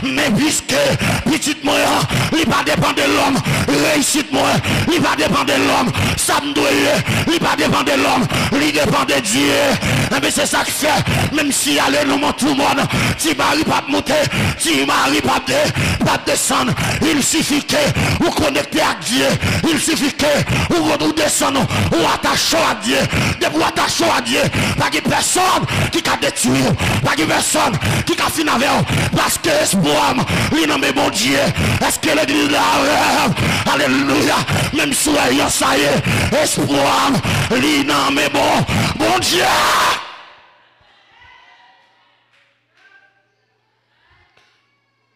Mais puisque petite moi, il va dépendre de l'homme. Réussite moi, il va dépendre de l'homme. Ça me doit, il va dépendre de l'homme. Il dépend de Dieu. Mais c'est ça que fait. Même si allez nous tout le monde, si Marie pas monter, si Marie pas descendre, il suffit que vous connectez à Dieu. Il suffit que vous descendez, vous attachez à Dieu. De vous attacher à Dieu. Pas de personne qui a détruit. Pas de personne qui a fini avec vous. Parce que espoir, il n'a pas bon Dieu. Est-ce que l'église rêve? Alléluia. Même si ça y est, espoir, il n'a pas bon Dieu.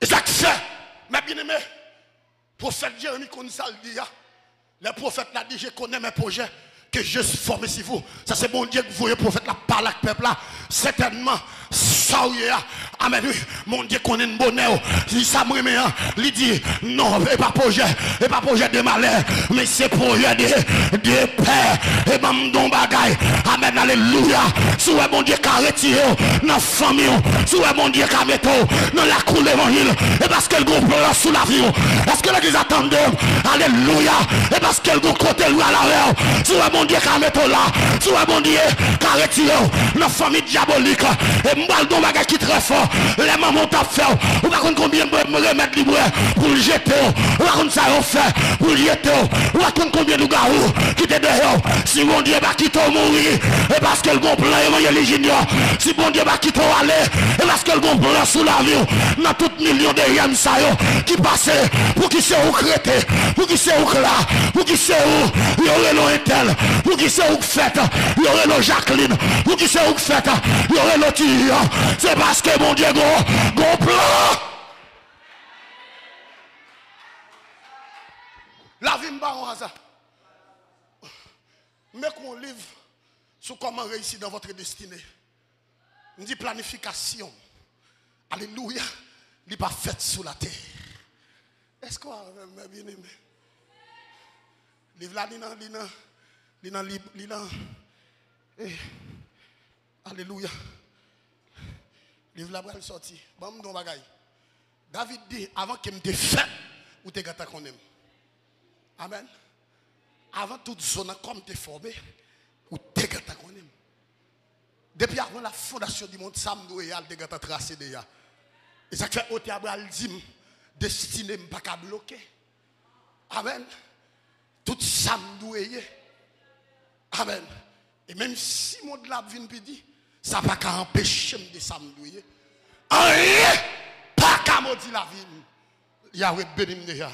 Et ça fait, mes bien-aimés, prophète Jérémie qu'on ça le dit, les prophètes l'ont dit, je connais mes projets que je suis formé sur vous. Ça c'est bon Dieu que vous voyez, prophète là, parle avec le peuple là, certainement, ça y est, amen, mon Dieu connaît une bonne heure. Si ça me remet, il dit, non, et pas projet de malheur, mais c'est projet de paix, et m'amdon bagaille, amen, alléluia. Si vous mon Dieu qui a retiré dans la famille, si vous mon Dieu qui a mis dans la cour de l'évangile, et parce que le groupe est sous la vie, est-ce que l'église attendait, alléluia, et parce que le groupe côté lui à l'arrière, si vous mon Dieu qui a mis là, si vous mon Dieu qui a retiré dans la famille diabolique, et m'baldon bagaille qui très fort, les mamans t'ont fait, ou pas combien de me remettre libre pour le jeter, ou pas ça on fait pour le jeter, ou pas combien de garous qui étaient dehors, si mon Dieu va quitter mourir, et parce que le bon plan est junior, si mon Dieu va quitter aller, et parce que le bon plan sous la vie, dans tout million de yens qui passaient, pour qui c'est où crété, pour qui c'est où là, pour qui c'est où, il y aurait l'eau Intel, pour qui c'est où fait, il y aurait l'eau Jacqueline, pour qui c'est où fait, il y aurait l'eau Tyrion, c'est parce que mon Dieu bon plan. La vie m'a au hasard. Mais qu'on livre sur comment réussir dans votre destinée. On dit planification. Alléluia. Il n'est pas fait sous la terre. Est-ce qu'on a bien aimé? Livre là, alléluia. Livre là, il sorti. Bon, mon bagaille. David dit, avant qu'il me défait, ou te gâta qu'on aime. Amen. Avant toute zone comme tu es formé, ou te gâta qu'on aime. Depuis avant la fondation du monde, Sam Noéal te gâta tracé déjà. Et ça fait au théâtre, dit, destiné pas qu'à bloquer. Amen. Tout Sam Noéal. Amen. Et même si mon de la vient dit, ça va pas empêcher de Sam Noéal. Rien, pas qu'à maudire la vie. Yahweh béni déjà.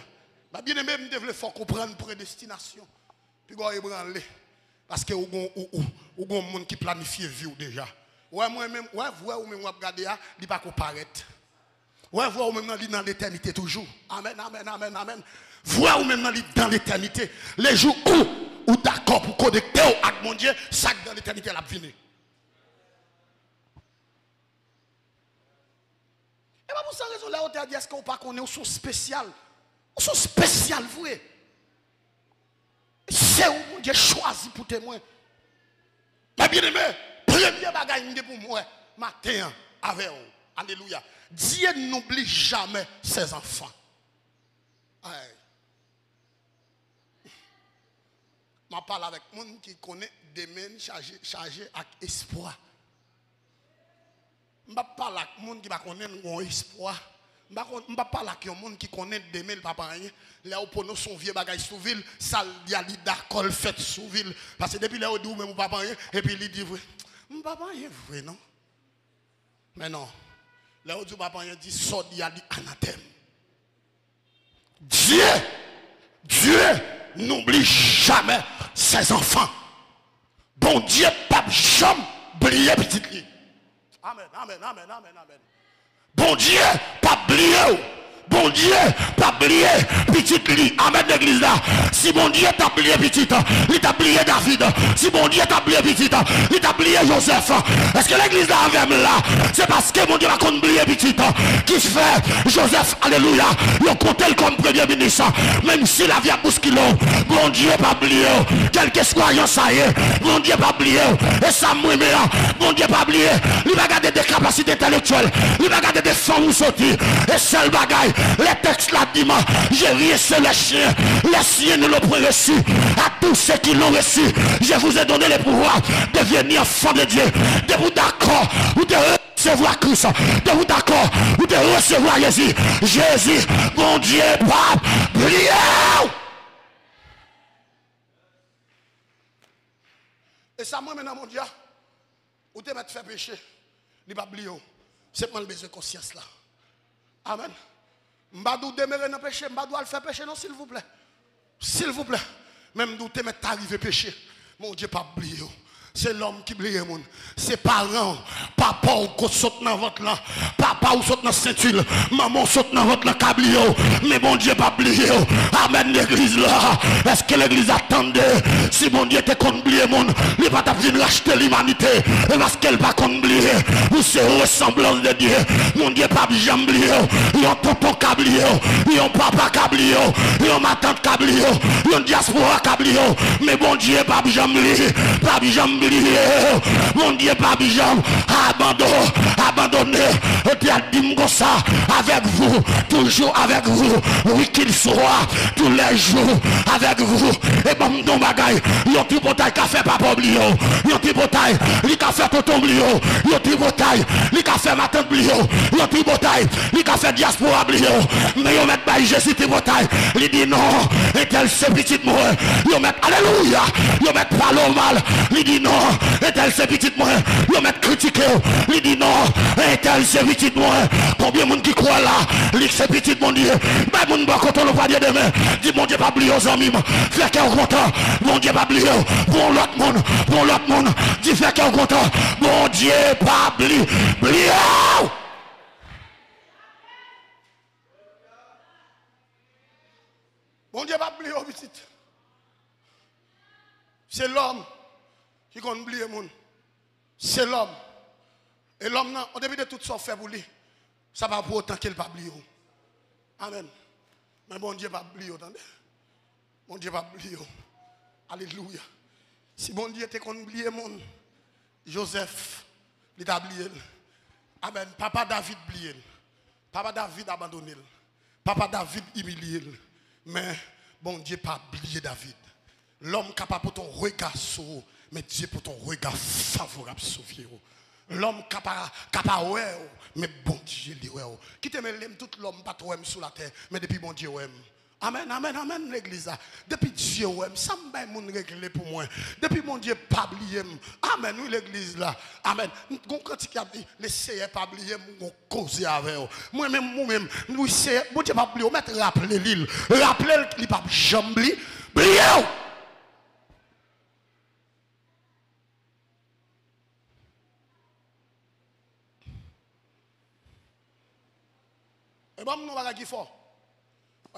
Bien aimé, je devrais faut comprendre prédestination. Puis go ébranler parce que ou gon monde qui planifie vie déjà. Ouais moi même ouais ou même regarder là, il pas comparaître. Ouais voir ou même dans l'éternité toujours. Amen amen amen amen. Voir ou même dans l'éternité. Les jours où d'accord pour connecter avec mon Dieu, ça dans l'éternité la venir. Et pas pour ça raison là on t'a dit est-ce qu'on pas connaît ou sont spécial. Ou sont spécial vous. C'est où mon Dieu choisi pour témoin. Mais bien aimé, premier bagage pour moi matin avec vous. Alléluia. Dieu n'oublie jamais ses enfants. Je parle avec les gens qui connaissent des mains chargées avec espoir. Je parle avec les gens qui connaissent espoir. Je ne parle pas avec les gens qui connaissent des mails, papa. Là où pour nous son vieux bagage sous ville, ça y a d'accord fait sous ville. Parce que depuis là où dit même papa et puis il dit vrai. Mon papa est vrai non. Mais non. Là où dit papa dit sort y a dit anathème. Dieu n'oublie jamais ses enfants. Bon Dieu pas jamais oublier petite Amen, amen, amen, amen, amen. Bon Dieu, pas oublier. Bon bon Dieu, pas oublié, petit lit. Amen, l'église là. Si bon Dieu t'a oublié, petit, il t'a oublié David. Si bon Dieu t'a oublié, petit, il t'a oublié Joseph. Est-ce que l'église là avec là? C'est parce que mon Dieu va qu'on oublié, petit, qui se fait Joseph, alléluia. Il compte comme premier ministre. Même si la vie a bousculé, mon Dieu pas oublié. Quel que soit ça y est, mon Dieu pas oublié. Et ça me mon Dieu pas oublié. Il va garder des capacités intellectuelles. Il va garder des fonds où sortir. Et seul bagaille, les textes là disent, j'ai rié les chiens. Les siens ne l'ont pas reçu. À tous ceux qui l'ont reçu, je vous ai donné le pouvoir de devenir enfant de Dieu. De vous d'accord, ou de recevoir Christ. De vous d'accord, ou de recevoir Jésus. Jésus, mon Dieu, pas oublié. Et ça, moi, maintenant, mon Dieu, ou te mettre faire péché, il va oublier. C'est pas le besoin de conscience là. Amen. Mbadou demeurer dans le péché, mbadou al faire péché, non, s'il vous plaît. S'il vous plaît. Même d'où te mettre arriver péché, mon Dieu, pas oublier. C'est l'homme qui oublie moun. C'est parents, papa ou saute dans votre là, papa ou saute dans ceinture, maman saute dans votre là cablio. Mais mon Dieu pas oublier. Amen l'église là. Est-ce que l'église attendait? Si mon Dieu te qu'on oublier moun, il va t'apprendre racheter l'humanité. Et parce qu'elle va qu'on oublier. Vous c'est ressemblance de Dieu. Mon Dieu pas jamais oublier. Yon tonton cablio, yon papa cablio, yon ma tante cablio, yon diaspora cablio. Mais mon Dieu pas jamais oublier. Pas jamais mon Dieu, pas bijam, abandonné, et puis à dire comme ça, avec vous, toujours avec vous, oui qu'il soit, tous les jours, avec vous, et bon, non bagaille, yon ti bataille qu'a fait papa oublié, yon ti bataille, li qu'a fait tonton oublié, yon ti bataille, li qu'a fait ma tante oublié, yon ti bataille, li qu'a fait diaspora oublié, mais yon met pas Jésus ti bataille, li dit non, et tel c'est petit moi, yon met alléluia, yon met pas le mal, li dit non, et tel c'est petit moi, yon met critiqué, li dit non, et tel c'est petit moi, combien de monde qui croit là, li c'est petit mon Dieu, ben mon bon quand on le va dire demain, dit mon Dieu pas oublier aux amis, fait qu'un content, mon Dieu pas oublier, pour l'autre monde, dit fait qu'un content, mon Dieu pas oublier, mon Dieu pas oublier petit. C'est l'homme qui qu'on oublie le monde. C'est l'homme. Et l'homme, au début de tout ça fait pour lui, ça va pour autant qu'il ne pas oublier. Amen. Mais bon Dieu va oublier, attendez. Mon Dieu va oublier. Alléluia. Si bon Dieu était qu'on oublie le monde, Joseph, il t'a oublié. Amen. Papa David oublié. Papa David abandonné. Papa David humilié. Mais bon Dieu pas oublié David. L'homme capable pour ton regard sur, mais Dieu pour ton regard favorable sur vous. L'homme capable ouais, mais bon Dieu lui ouais. Qui te met tout l'homme pas trop sur la terre, mais depuis bon Dieu ouais. Amen, amen, amen l'église. Depuis Dieu ouais, ça m'a mon réglé pour moi. Depuis mon Dieu pas oublié. Amen, oui l'église là. Amen. Quand il a dit laissez pas oublier mon causer avec moi même oui c'est bon Dieu pas oublier, mettre rappeler l'île. Rappeler qu'il pas jamais oublier. Et bon, nous allons fort.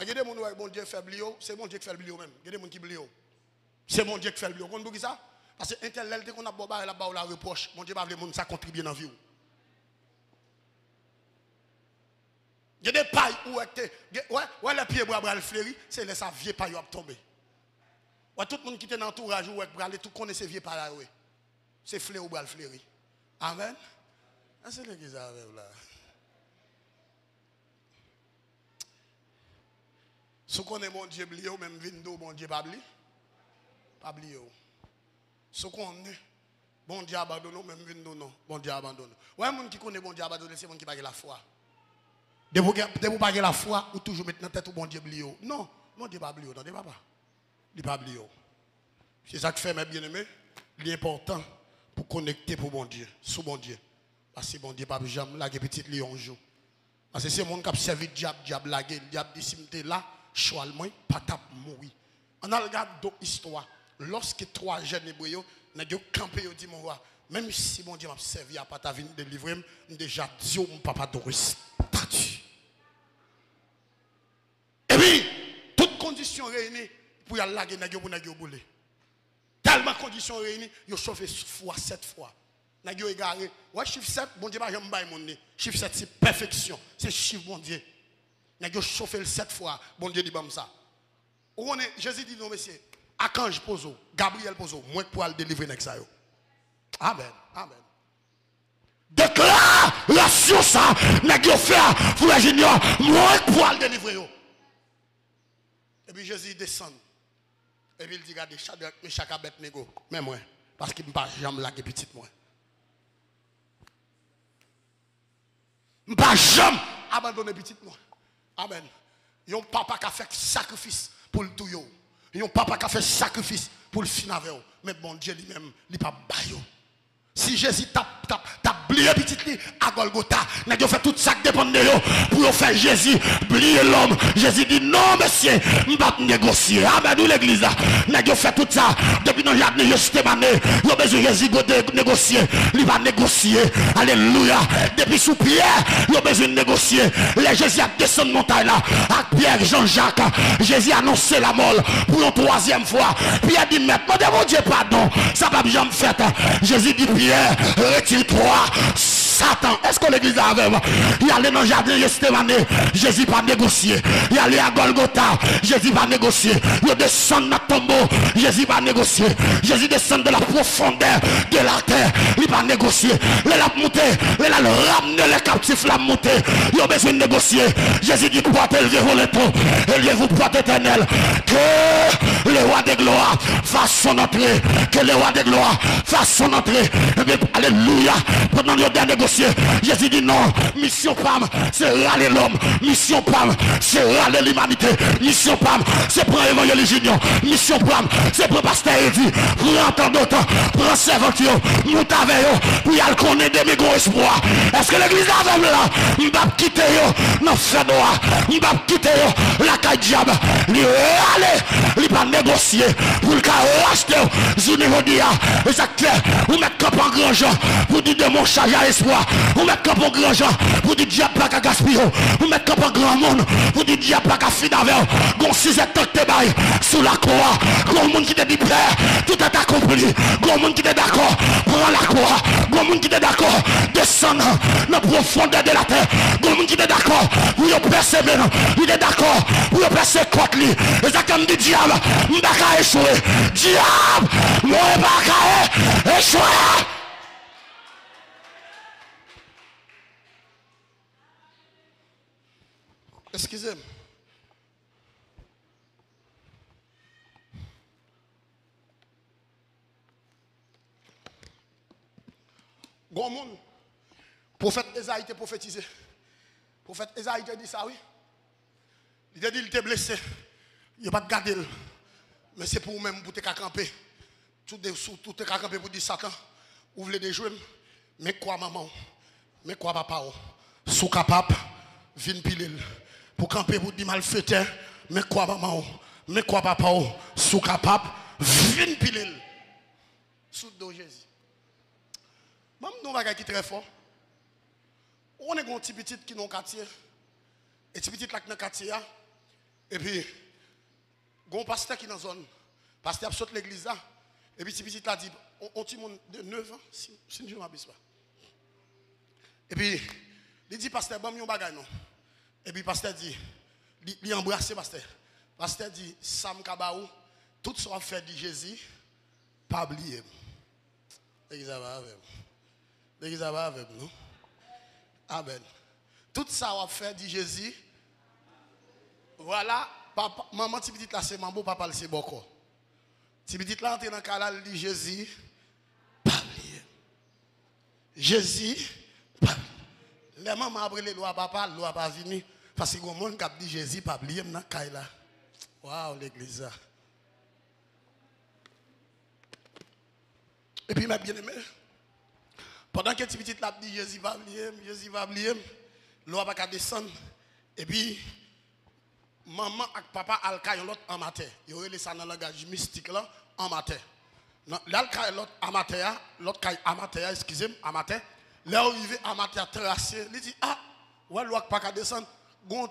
Il y a des gens qui bon Dieu fait oublier, c'est bon Dieu qui fait oublier même. Il y a des gens qui oublient. C'est bon Dieu qui fait oublier. Vous comprenez ça? Parce que l'intellectuel qu'on a beau là bas la reproche, mon Dieu va vouloir ça contribuer dans la vie. Il y a des pailles où ouais les pieds bras le fléri, c'est là ça vieux paille a tomber. Ouais tout le monde qui était dans l'entourage ou aller tout connaît ces vieux pailles là. C'est fléri ou bras le fléri. Amen. C'est l'église avec là. Si qu'on est mon Dieu oublié ou même vindo mon Dieu pas oublié. Pas oublié. Si qu'on est bon Dieu abandonné ou même vindo non, bon Dieu abandonné. Ouais monde qui connaît bon Dieu abandonné, c'est monde qui pas la foi. De vous pas la foi ou toujours mettre dans tête ou bon Dieu oublié. Non, mon Dieu pas oublié, attendez papa. Il pas oublié. C'est ça que fait mes bien-aimés, l'important pour connecter pour bon Dieu, sous bon Dieu. Parce que bon Dieu pas jamais la petite lion jour. Parce que c'est mon qui servi diable laguer, diable dit si m'était là choix moi pas tap mourir. On a regardé d'autres histoires. Lorsque 3 jeunes hébreux n'a dit camper dit mon roi, même si mon Dieu m'a servi à pas ta venir délivrer, déjà Dieu mon papa de statut. conditions réunies pour y aller laguer nèg pour nèg bouler. Tellement conditions réunies, yo chauffé fois 7 fois. Nèg yo égaré. Ouais chiffre 7, bon Dieu pas jamais bail monde. Chiffre 7 c'est perfection, c'est chiffre bon Dieu. Nèg yo chauffé le 7 fois, bon Dieu dit bam ça. On est Jésus dit non monsieur, Archange poso, Gabriel poso, moi pour aller délivrer nèg ça yo. Amen. Amen. Déclaration ça, nèg yo faire frère Junior, moi pour aller délivrer yo. Et puis Jésus descend. Et puis il dit regardez chaque bête négo, mais moi parce qu'il me pas jamais laguer petite moi. Me pas jamais abandonner petite moi. Amen. Yon papa qui a fait sacrifice pour le tout yo. Yon papa qui a fait sacrifice pour le fin avec yo. Mais bon Dieu lui-même, il pas bayo. Si Jésus t'a oublié petit li à Golgotha, n'a fait tout ça qui dépend de yo pour faire Jésus oublier l'homme. Jésus dit non monsieur, m'pas négocier. Amen ou l'église n'a fait tout ça depuis dans jardin yo Stéphane, yo besoin Jésus de négocier, il va négocier. Alléluia. Depuis sous Pierre, yo besoin de négocier. Les Jésus a descendu montagne là avec Pierre Jean-Jacques, Jésus a annoncé la mort pour une troisième fois. Pierre dit maintenant mon Dieu pardon, ça va jamais fait. Jésus dit Pierre, retire-toi, Satan. Est-ce que l'église a avec moi? Il allait dans le jardin de Stéphane, Jésus va négocier. Il allait à Golgotha, Jésus va négocier. Il descend dans le tombeau, Jésus va négocier. Jésus descend de la profondeur de la terre, il va négocier. Il a monté, il a ramené les captifs, la monté. Il a besoin de négocier. Jésus dit portez le volontaire, élevez-vous porte éternel. Que le roi de gloire fasse son entrée. Que le roi de gloire fasse son entrée. Alléluia. Pendant le dernier négocier, Jésus dit non. Mission PAM, c'est râler l'homme. Mission PAM, c'est râler l'humanité. Mission PAM, c'est prendre l'évangélisation. Mission PAM, c'est prendre pasteur Eddie. Prends tant d'autant. Prends servanture. Monte avec eux. Pour y aller connaître des gros espoirs. Est-ce que l'église avec là? Il va quitter eux. Non, fait droit. Il va quitter eux. La caille diable. Il va aller. Il va négocier. Pour le cas racheter. Je ne dis pas. Et ça clair. Vous mettez cap en grand gens. Pour dire de mon charge à espoir. Vous mettez cap en grand gens. Pour dire diable pas qu'à gaspiller. Vous mettez cap en grand monde. Pour dire diable pas qu'à finir avec eux. Gon 6 hectares de bail. Sous la croix. Grand monde qui te dit père. Tout est accompli. Grand monde qui est d'accord. Prends la croix. Grand monde qui est d'accord. Descend dans la profondeur de la terre. Grand monde qui est d'accord. Vous y persévérer. Il est d'accord. Vous y persévérer contre lui. Et ça comme dit diable. M'baka qu'à échouer. Diable. Moi pas qu'à échouer. Excusez-moi. Bon monde. Prophète Esaïe était prophétisé. Prophète Esaïe a dit ça, oui. Il a dit qu'il était blessé. Il n'a pas de garder. Mais c'est pour vous-même, pour te camper. Tout te camper pour dire Satan. Vous voulez des jouets. Mais quoi maman? Mais quoi papa? Sous capable, vin pilil. Pour camper pour dire malfaiteur. Mais quoi maman? Mais quoi papa? Sous capable, vin pilil. Sous dos Jésus. Même nous, on qui très fort. On est un petit petit qui est dans le quartier. Et petit petit là qui est dans le quartier. Et puis, il y a un pasteur qui est dans la zone. Pasteur a sauté l'église là. Et puis, petit petit là dit, on petit monde de 9 ans, si je ne m'abuse pas. Et puis, il dit, pasteur, bon, il bagay non. Et puis, pasteur dit, il embrasse pasteur. Pasteur dit, Sam Kabaou, tout ce qu'on fait de Jésus, pas oublier. L'église va avec nous. L'église va avec nous. Amen. Tout ça on fait dit Jésus. Voilà, papa, maman ti petite là c'est mambo, papa c'est boko. Ti petite là entre dans canal dit Jésus. Pas oublier. Jésus. Les mamans après les lois papa, loi pas venir parce que le monde qui a dit Jésus pas oublier dans kaila. Waouh l'église. Et puis ma bien-aimée, pendant que petit petit l'a dit Jésus va oublier, l'eau va descendre. Et puis, maman et papa alka yon l'autre en matin. Ils ont ça dans le langage mystique là, en matin. L'alka l'autre en matin, l'autre en matin, excusez-moi, en matin. Là où arrivé en matin tracé, il dit ah, ouais l'eau pas descendre. Gon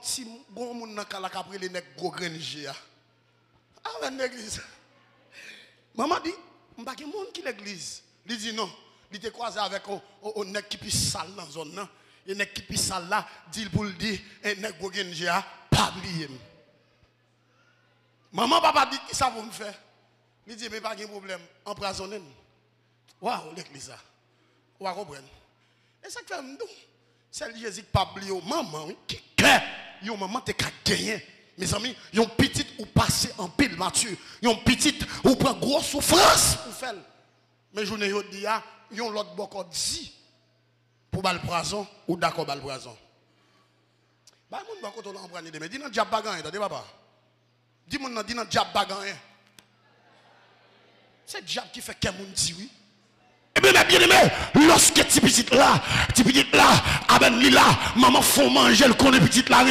moun nan kala kapre les nek gros grenje. Ah, l'église. Maman dit, je ne sais pas qui l'église. Il dit non. Il était croisé avec un nèg qui pisse sale dans la zone. Et nèg qui pisse sale là, dit pour le dire, et nèg qui a pas oublié. Maman, papa dit, qui ça vous me faire? Il dit, mais pas de problème, empoisonnez. Waouh, l'église là. Vous comprenez? Et ça fait nous. C'est Jésus qui pas oublié. Maman, qui est? Maman, t'es qu'à gagner. Mes amis, yon petit ou passé en pile mature. Yon petit ou prend grosse souffrance pour faire. Mais je ne dis pas, yon l'autre beaucoup dit pour bal poison ou d'accord bal poison. Bah moun ba koto l'embrane de mais dis nan diable bagan attendez papa. Dis moun nan dis nan diable bagan. C'est diable qui fait que moun dit oui. Eh bien, bien aimé, lorsque petit là, aben li là, maman font manger le con de petit là,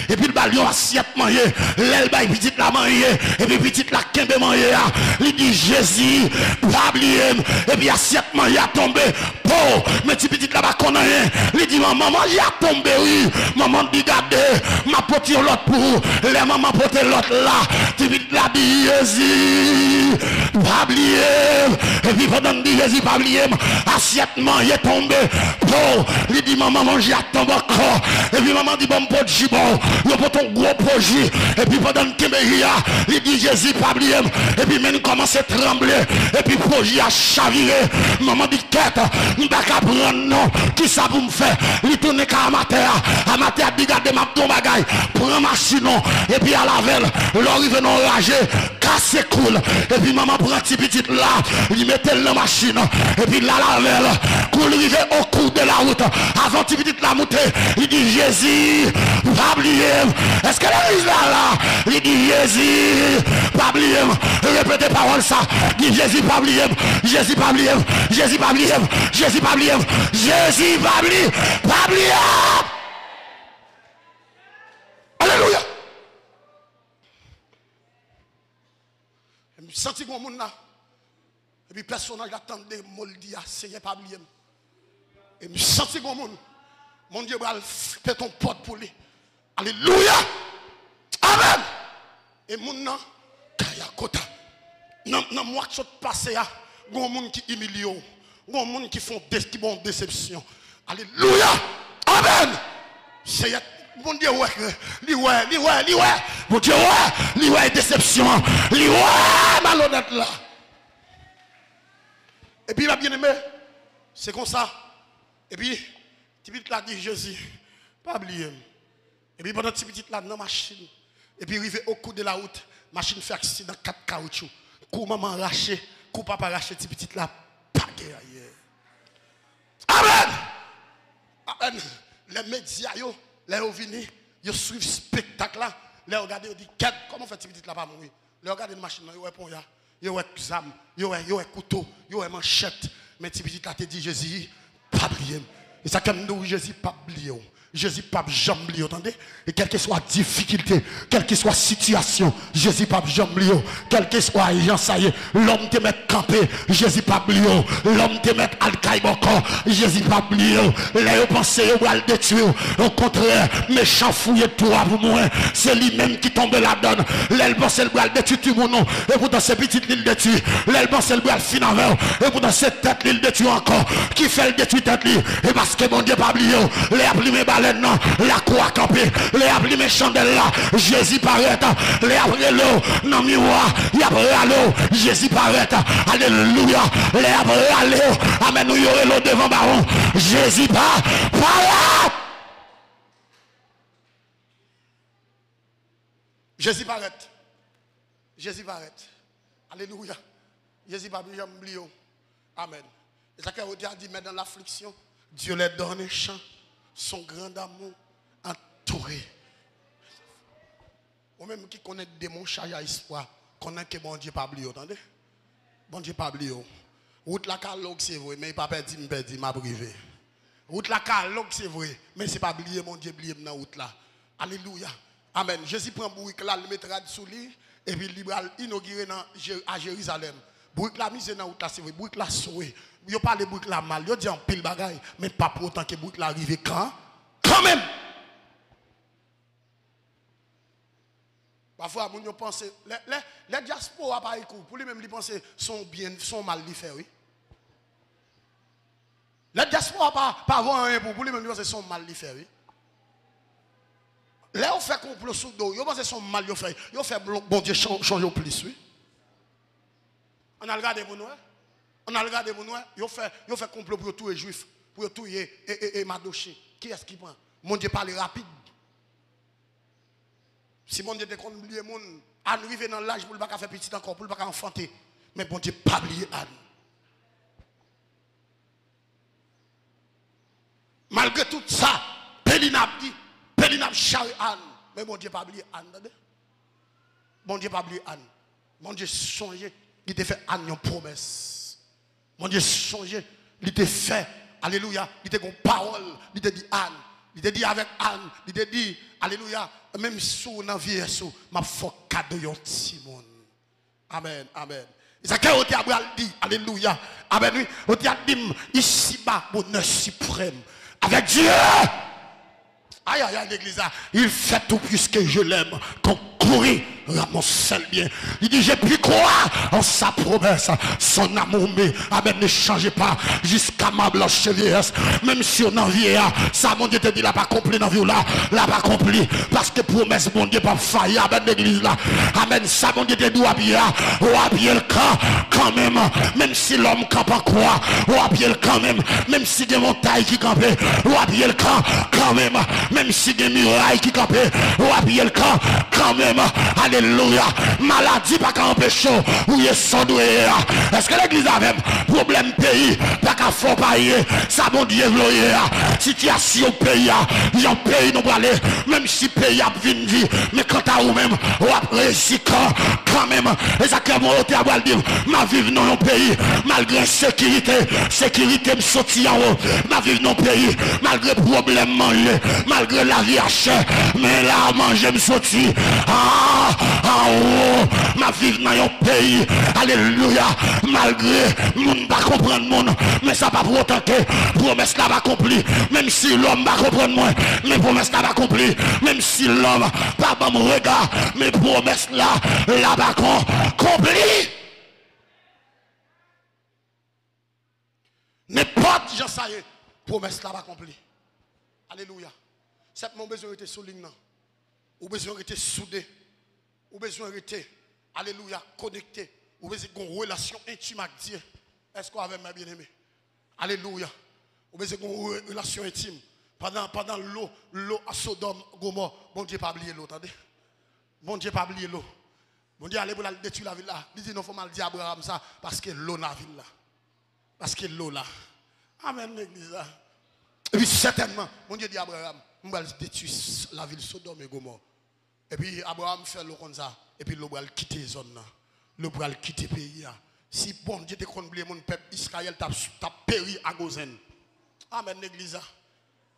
et puis le ballon assiette manger, l'aile baille petit là manger, et puis petit là kembe manger, il dit Jésus, pas oublier, et puis assiette manger a tombé, oh, mais petit là pas connaît rien, il dit maman j'ai a tombé, oui, maman dit gardez, ma pote l'autre pour, les maman pote l'autre là, petit là dit Jésus, pas oublier, et puis pendant dit Jésus pas oublier, assiette manger tombé, oh, il dit maman manger à tomber encore, et puis maman dit bon pot de jibon, il pour ton gros projet, et puis pendant que il dit Jésus pas oublier, et puis même commence à trembler, et puis projet a chaviré, maman dit quête, nous pas qu'à prendre non, qui ça pour me faire, il tourne qu'à amateur dit garder ma ton bagaille, prends machine, et puis à la veille, l'arrive non ragé, casse cool, et puis maman prend petit petit là, il mettait la machine, et puis là la veille, cool arrivé au cours de la route, avant petit petit la montée, il dit Jésus, pas oublier, est-ce que l'église là, il dit Jésus, pas oublier, répétez parole ça, dit Jésus pas oublier, Jésus pas oublier, Jésus pas oublier, Jésus pas oublier, Jésus pas oublier, pas oublier. Alléluia. Je me sens que mon là, et puis personnage attendait moldi à c'est pas oublier. Et je me sens que mon Dieu va faire ton porte pour lui. Alléluia. Amen. Et mon nom, Kaya Kota. Dans moi qui passe, il y a des gens qui humilient, des gens qui font déception. Alléluia. Amen. C'est mon Dieu, ouais. Mon Dieu, ouais, déception. Malhonnête là. Et puis, ma bien-aimé, c'est comme ça. Et puis, petit là dit Jésus, pas oublier. Et puis, pendant petit là, dans la machine, et puis, arrivé au coup de la route, machine fait accident 4 caoutchouc. Coup maman arraché, coup papa arraché, petit là, pas guerre. Amen. Amen. Les médias, les venus, ils suivent spectacle là, les regardent, ils disent, comment fait petit là pas mourir? Les regardent une machine, ils répondent, ils ont zam, ils ont couteau, ils ont manchette. Mais petit là te dit Jésus, pas oublier. Et ça comme nous Jésus pas oublier. Jésus pas jamais oublier, entendez? Et quelle que soit difficulté, quelle que soit situation, Jésus pas jamais oublier. Quel que soit ayant ça y est, l'homme te met campé, Jésus pas oublier. L'homme te met al-Kaï encore, Jésus pas oublier. Les pensées ou al détruire. Au contraire, méchant fouille toi pour moi. C'est lui-même qui tombe la donne. L'elle pense le bras détruire tout mon nom. Et pourtant ces petites l'île détruit. L'elle pense le bras fin avec. Et pourtant cette tête l'île détruit encore. Qui fait le détruire tête lui? Et parce que mon Dieu pas oublié. Les appelés non, la croix campée, les appelés mes chandelles là, Jésus paraît, les appelés l'eau, non miroir, il appelé à l'eau, Jésus paraît, alléluia, les appelés à l'eau, amen, nous y aurait l'eau devant baron, Jésus paraît. Jésus paraît, Jésus paraît, alléluia, Jésus paraît, j'oublie, amen. Et ça qu'on dit, mais dans l'affliction, Dieu les donne chant. Son grand amour entouré. Ou même qui connaît des démons, chaya espoir, connaît que bon Dieu pas oublié, entendez? Bon Dieu pas oublié. Route la calogue c'est vrai, mais il pas perdu, m'a privé. Route la calogue c'est vrai, mais c'est pas oublié, mon Dieu oublié dans route là. Alléluia. Amen. Jésus prend bourrique là, le mettra sous lui et puis il va inaugurer à Jérusalem. Bourrique la mise dans route là c'est vrai, bourrique la sauvé. Yo parle bourrique la mal, yo dit en pile bagaille, mais pas pour autant que bourrique la arrive quand même. Parfois, on pense, les diaspora par écoute, pour lui-même, ils pensent son bien, son mal, il fait, oui. Les diaspora pas avoir rien pour lui-même, ils pensent son mal, il fait, oui. Là, on fait complot sous dos, ils pensent son mal, il fait bon Dieu changer plus, oui. On a regardé pour nous, on a regardé pour nous, ils fait complot pour tous les juifs, pour tous les Madoché. Qui est-ce qui prend? Mon Dieu parle rapide. Si mon Dieu te compte oublier mon Anne arrive dans l'âge pour ne pas faire petit encore, pour ne pas enfanter. Mais bon Dieu pas oublier Anne. Malgré tout ça, Pélinab dit, Pélinab charge Anne. Mais bon Dieu pas oublier Anne. Bon Dieu pas oublier Anne. Bon Dieu songé, il te fait Anne une promesse. Bon Dieu songé, il te fait, alléluia, il te une parole, il te dit Anne. Il te dit avec Anne, il te dit, alléluia, même si on a vie, ma foi cadeau yon Simon. Amen, amen. C'est ça que Abraham dit, alléluia. Amen, oui. On a dit, ici-bas, bonheur suprême. Avec Dieu. Aïe, aïe, aïe, l'église, il fait tout puisque je l'aime. Concourir à mon seul bien. Il dit, j'ai pu croire en sa promesse. Son amour, mais amen, ne changez pas jusqu'à ma blanche vieillesse. Même si on en vieillit, ça, mon Dieu te dit, l'a pas accompli dans la vie là. L'a pas accompli. Parce que promesse, mon Dieu, pas faillir. Amen, l'église là. Amen, ça, mon Dieu te dit, ou habiller le camp, quand même. Même si l'homme campe en quoi, ou habiller le camp même. Même si des montagnes qui campent, ou habiller le camp, quand même. Même si des murailles qui campent, ou habiller le camp, quand même. Alléluia. Maladie pas qu'à empêcher ou y est sans doué. Est-ce que l'église a même problème pays pas qu'à fort payer ça mon Dieu gloire. Situation pays il y a pays nous aller même si pays a vinn vie mais quand à ou même ou après si quand même et ça que mon hôtel va dire ma vivre dans un pays malgré sécurité me sorti en haut ma vivre dans pays malgré problème manger malgré la vie à cher mais là manger me sorti en haut, ma vie dans un pays, alléluia, malgré, moun pas comprendre moun, mais ça pas pour autant que promesse là va accomplir, même si l'homme va comprendre moi, mais promesse là va accomplir, même si l'homme pas bon regard, mais promesse là va accomplir. N'importe gens ça y est, promesse là va accomplir. Alléluia. C'est mon besoin d'être souligné, ou besoin d'être soudé. Ou besoin de rester, alléluia, connecté. Ou besoin d'une relation intime avec Dieu. Est-ce qu'on avait ma bien-aimé? Alléluia. Ou besoin d'une relation intime. Pendant l'eau à Sodome, Gomorrhe, bon Dieu pas oublier l'eau, attendez. Bon Dieu pas oublier l'eau. Bon Dieu allez pour la détruire la ville là. Il dit non, faut mal dire à Abraham ça, parce que l'eau dans la ville là. Parce que l'eau là. Amen, l'église là. Et puis certainement, mon Dieu dit à Abraham, on va détruire la ville Sodome et Gomorrhe. Et puis Abraham fait le comme ça. Et puis l'eau va quitter la zone. L'eau va quitter le pays. Si bon Dieu te oublié mon peuple Israël t'a péri à Gozen. Amen l'église.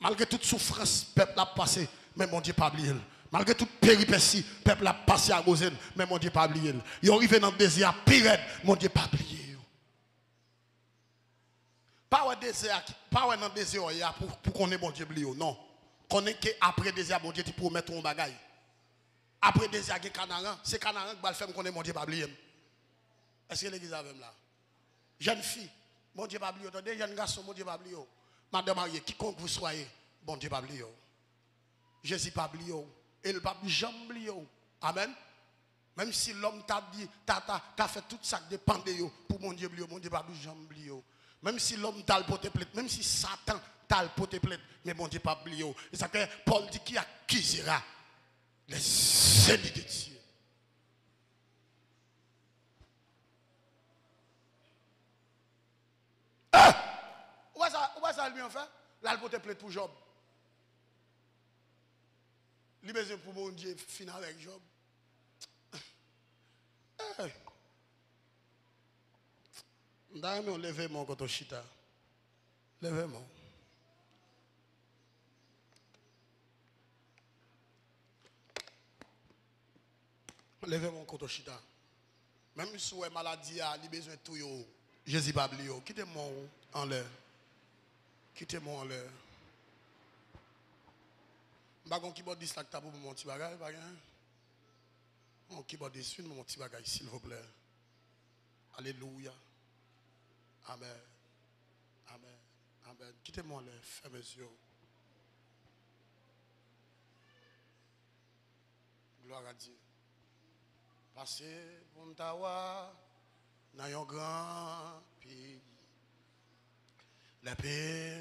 Malgré toute souffrance, le peuple a passé, mais mon Dieu pas oublié. Malgré toute péripétie, le peuple a passé à Gozen, mais mon Dieu pas oublié. Il est arrivé dans le désert, pire, mon Dieu pas oublié. Pas dans le désert pour qu'on ait mon Dieu oublié. Non. Qu'on est qu'après le désert, mon Dieu te promet ton bagaille. Après des années Canaran, c'est Canaran qui va faire qu'on est mon Dieu pas oublié. Est-ce que l'église a même là? Jeune fille, mon Dieu pas oublié. Attendez, jeune garçon, mon Dieu pas oublié. Madame mariée, quiconque vous soyez, mon Dieu pas oublié. Jésus pas oublié. Et le pape jamais oublié. Amen. Même si l'homme t'a dit, t'as fait tout ça qui dépend de vous pour mon Dieu oublié, mon Dieu pas jamais oublié. Même si l'homme t'a le poté plainte, même si Satan t'a le poté plainte, mais mon Dieu pas oublié. Et ça que Paul dit qui accusera les ennemis de Dieu. Où est-ce ça lui en fait? Là, il peut plaire pour Job. Il a besoin pour mon Dieu finir avec Job. Levez-moi quand on chita. Levez-moi. Levez-moi quand on chita. Même si vous avez maladie, il a besoin de tout. Jésus pas oublié. Quittez-moi en l'air. Quittez-moi en l'air. Je ne sais pas si vous avez dit ça pour mon petit bagage. Mon qui va dessus, mon petit bagage, s'il vous plaît. Alléluia. Amen. Amen. Amen. Quittez-moi les fermes yeux. Gloire à Dieu. Passez pour m'tawa dans un grand pays. La paix.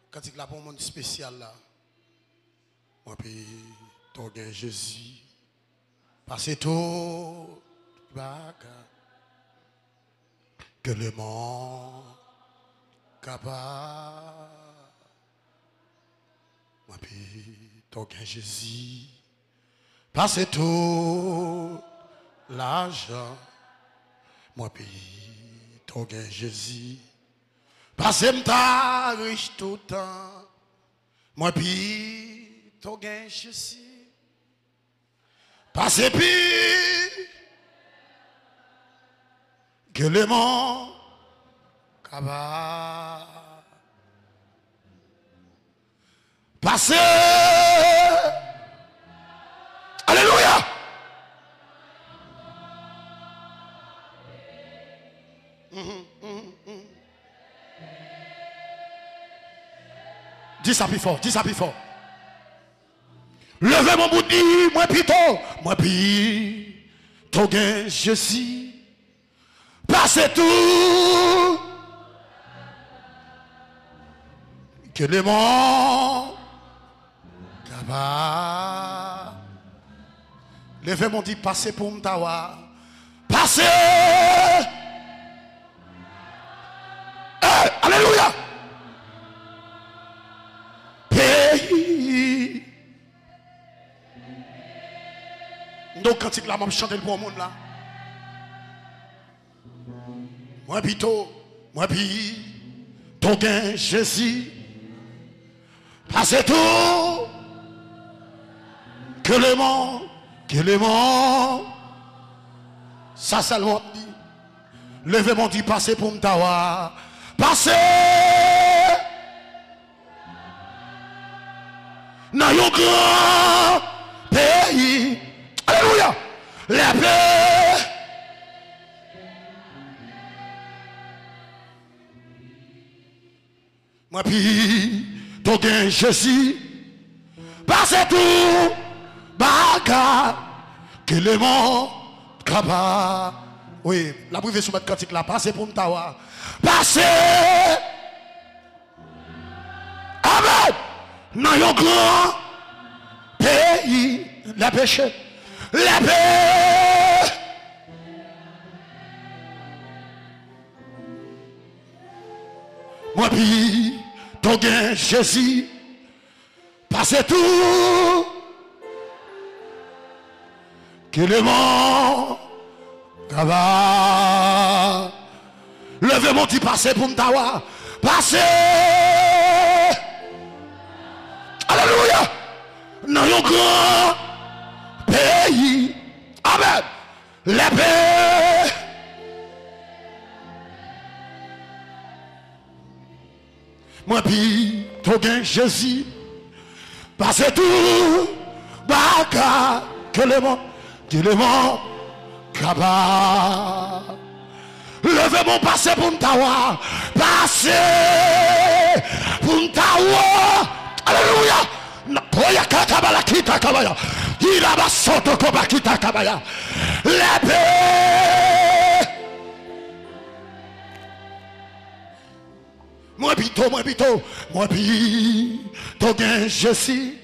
Quand il y a un monde spécial là, moi puis ton gain Jésus. Passez tout bagarre que le monde capable. Moi puis ton gain Jésus. Passez tout l'argent. Moi puis ton gain Jésus. Passez m'ta riche tout le temps. Moi puis ton gain Jésus. Passez puis que le monde capable. Passez. Alléluia. Dis ça plus fort, dis ça plus fort. Levez mon bout de nez, moi plutôt, moi puis, ton gain, je suis. Passez tout. Que le monde capable. Levez mon dit, passez pour m'tawa. Passez. Hey, alléluia. Pays. Donc quand il a même chanté pour le monde là. Moi plutôt, moi puis, ton gain Jésus. Passez tout. Que le monde, ça seulement dit. Levez mon dit, passez pour m'tawa. Passez. Dans un grand pays. Alléluia. La paix. Moi puis, ton gain Jésus. Passez tout. Baga. Que le monde capable. Oui, la privée sous votre cantique là. Passez pour m'tawa. Passez. Amen. Dans un grand pays, la péché, la paix. Moi puis, ton gain Jésus, passez tout. Que le monde, va. Levez mon petit passé pour m'tawa. Passez. Alléluia. Dans un grand pays. Amen. La paix. Moi puis ton gain Jésus. Passez tout. Baka. Que le monde capable. Levez mon passé pour m'tawa. Passez pour m'tawa. Alléluia. Koya kakabala kita kabaya. Il a soto koba kita kabaya. La paix. Moi pito, moi pito gain Jésus.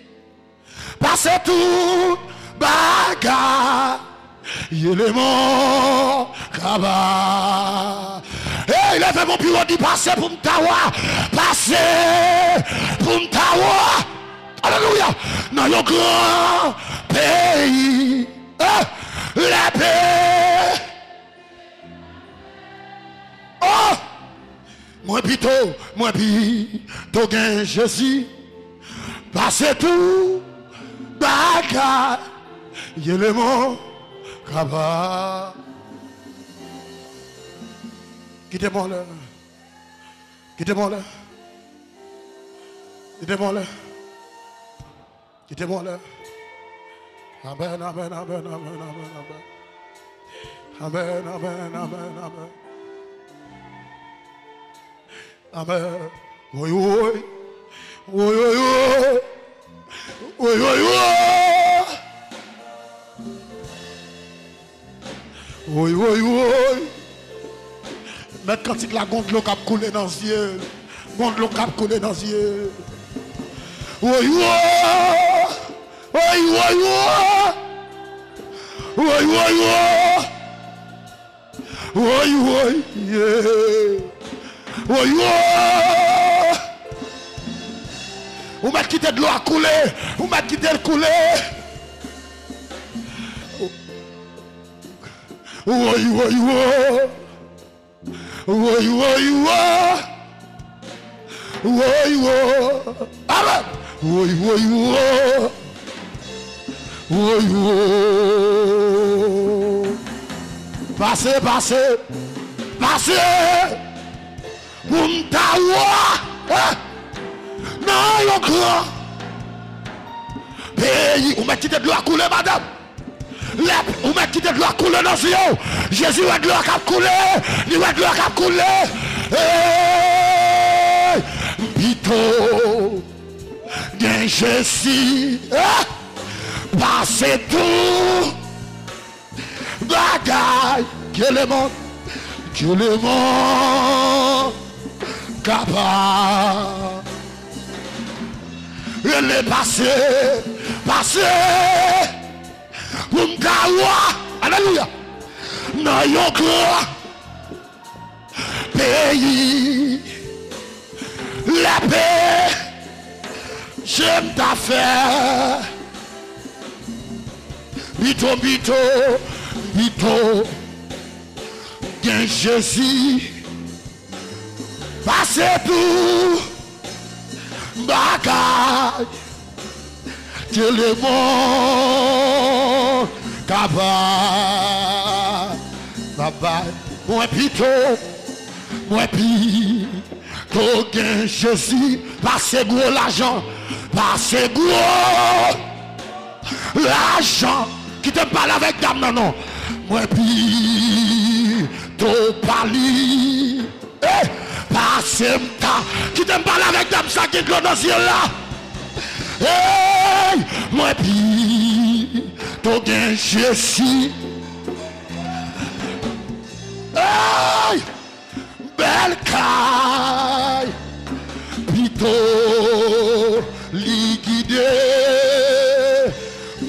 Passez tout bagarre. Il est mort, kaba. Hey, levez mon bureau dit passer pour m'tawa. Passer pour m'tawa. Alléluia. Dans le grand pays. La paix. Oh. Moi pito gain Jésus. Passez tout bagarre. Il est mort. Kaba. Quittez-moi là. Quittez-moi là. Quittez-moi là. Quittez-moi là. Amen, amen, amen, amen, amen, amen. Amen, amen, amen, amen. Amen. Oui, oui. Oui, oui, oui. Oui, oui, oui. Oui, oui, oui. Mais quand il la gonde l'eau qui a coulé dans les yeux. Gonde l'eau qui a coulé dans les yeux. Oui, oui. Oui, oui, oui. Oui, oui, oui. Oui, oui, yeah. Oui, oui. Vous m'avez quitté de l'eau à couler. Vous m'avez quitté de couler. Oui, oui, oui. Oui, oui, oui. Oui, oui. Amen. Oui, oui, oui. Oui, oui. Passez, passez. Passez. Pour m'tawa. Non, yon grand. Pays. Vous m'avez quitté de l'eau à couler, madame. Vous m'avez quitté de l'eau à couler dans ce yon. Jésus a de l'eau à couler. Il a de l'eau à couler. Bito. Gen Jésus. Passez tout. Bagaille. Que le monde. Que le monde. Capable. Elle est passée. Passée. Pour m'kawa. Alléluia. Dans yon grand pays. La paix. J'aime ta faire. Bito, bito, bito. Gen Jésus. Passez tout. Bagaille. Que le monde capable. Baba. Moi pito. Moi pito. Gen Jésus. Passez gros l'argent. Passez gros l'argent. Qui te parle avec dame, non, non. Moi pito pali. Passez m'ta. Qui te parle avec dame, ça qui est dans ce là. Hey, moi pito gen Jésus. Hey, belle caille. Pito liquide.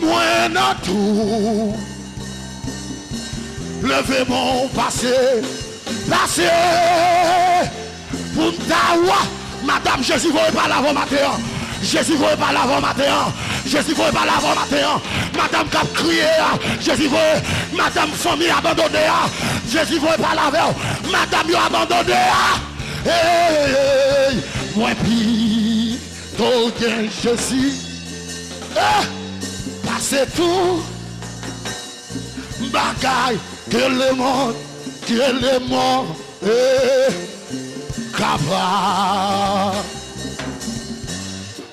Moi dans tout. Levez mon passé. Passé. Pour m'tawa. Madame Jésus, vous ne pas l'avant matin. Jésus, vous ne pas l'avant matin. Jésus, vous ne pas l'avant matin. Madame qui a crié. Jésus, vous, madame famille abandonnée. Jésus, vous ne pas l'avant. Madame, vous abandonné. Hey, moi, puis, tout bien, Jésus. Passez tout. Bagaille, que le monde, capable.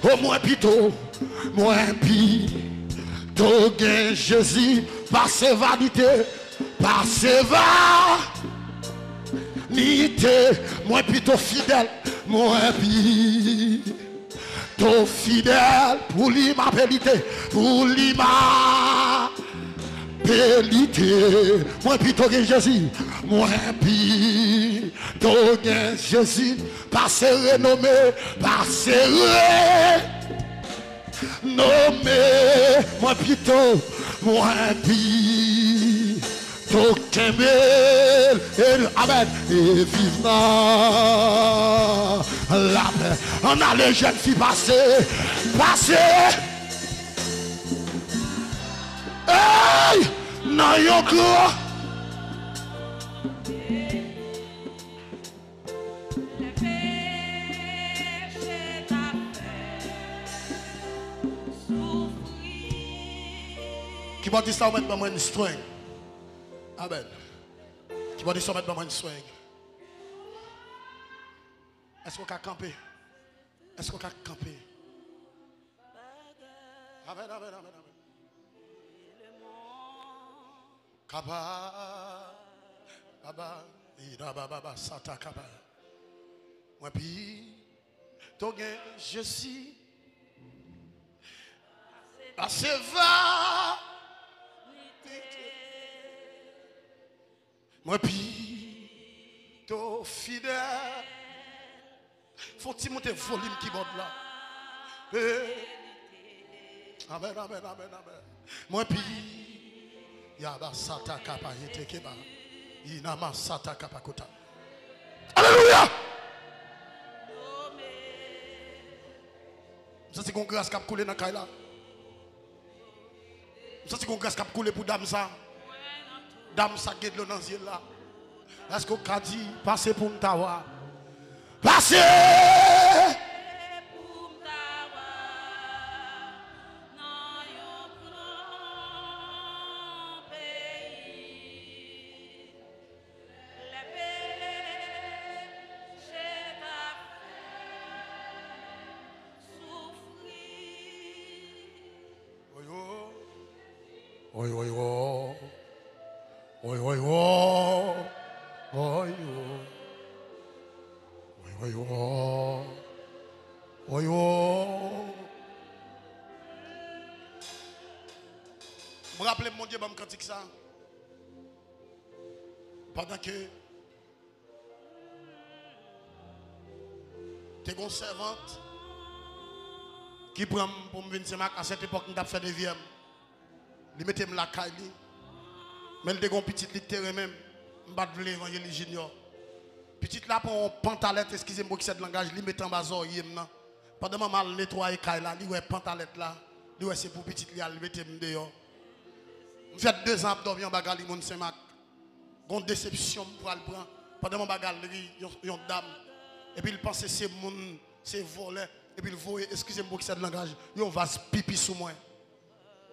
Oh, moins pito, gain Jésus, par ses vanités, par ses vanités, moins pito fidèle, moins pito fidèle, pour l'immortalité, pour l'immortalité, moins pito gain Jésus, moins pito gain Jésus, par ses renommés, par ses nommé, moi plutôt, moi plutôt qu'aimer, amen, et vivement la paix. On a les jeunes filles passées, hey, non yon quoi. Qui va dire ça mettre moi une string. Amen. Qui va dire ça mettre moi une string. Est-ce qu'on peut camper? Est-ce qu'on peut camper? Amen, amen, amen, amen. Kaba. Kaba. Ida baba sata kaba. Moi puis. Togen je suis. Assez va. Moi puis. To fidèle. Faut-il monter volume qui borde là? Amen, amen, amen, amen. Moi puis, yaba sata kapa yete keba. Inama sata kapa kota. Alléluia! Ça c'est qu'on grâce qui a coulé dans la là. Ça c'est qu'on grâce qui a coulé pour dame ça. Dame ça guide le dans ciel là. Est-ce qu'on a dit passez pour m'tawa? Passez! Oi, oi, oi. Oi, oi, oi. Oi, oi. Oi, oi, oi. Oi, oi. Je me rappelle mon Dieu, je me cantique ça. Pendant que tu es une servante qui prend pour me venir à cette époque, nous avons fait des vieux. Ils mettent la caille. Mais ils ont une petite littéraire même. Je ne veux pas l'évangile junior. Petite là pour un pantalette, excusez-moi qui c'est de langage, ils mettent en bas d'oreiller. Pendant que je mal nettoyer la caille là, ils ont pantalette là. Ils ont c'est pour petite là, ils mettent dehors. Je fais 2 ans pour dormir en bagarre, ils Saint-Marc. J'ai une déception pour le prendre. Pendant que je bagarre, il y a une dame. Et puis il pense que c'est volé. Et puis il voit, excusez-moi qui c'est de langage, il y a un vase pipi sous moi.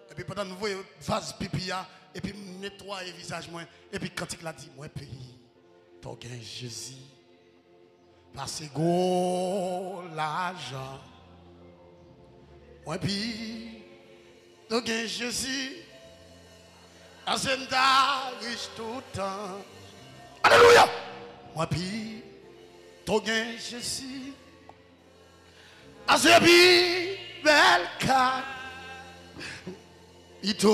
Et puis pendant que nous voyons vase pipi, et puis nettoyer le visage, et puis quand il a dit, moi, pays, tu as Jésus, parce que l'argent, moi, puis, tu as Jésus, Azenda riche tout le temps. Alléluia! Moi, puis, tu as Jésus, Azebi, belle carte. Il t'a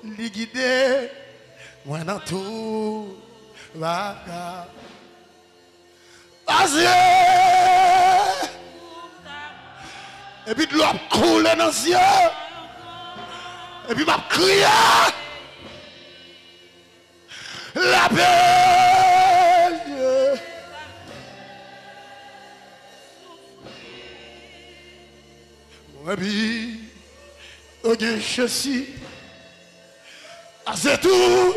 guidé, moi dans tout, va. Vas-y! Et puis de l'eau coule dans les yeux. Et puis m'a crié. La paix. Et puis. Ok, je suis. C'est tout.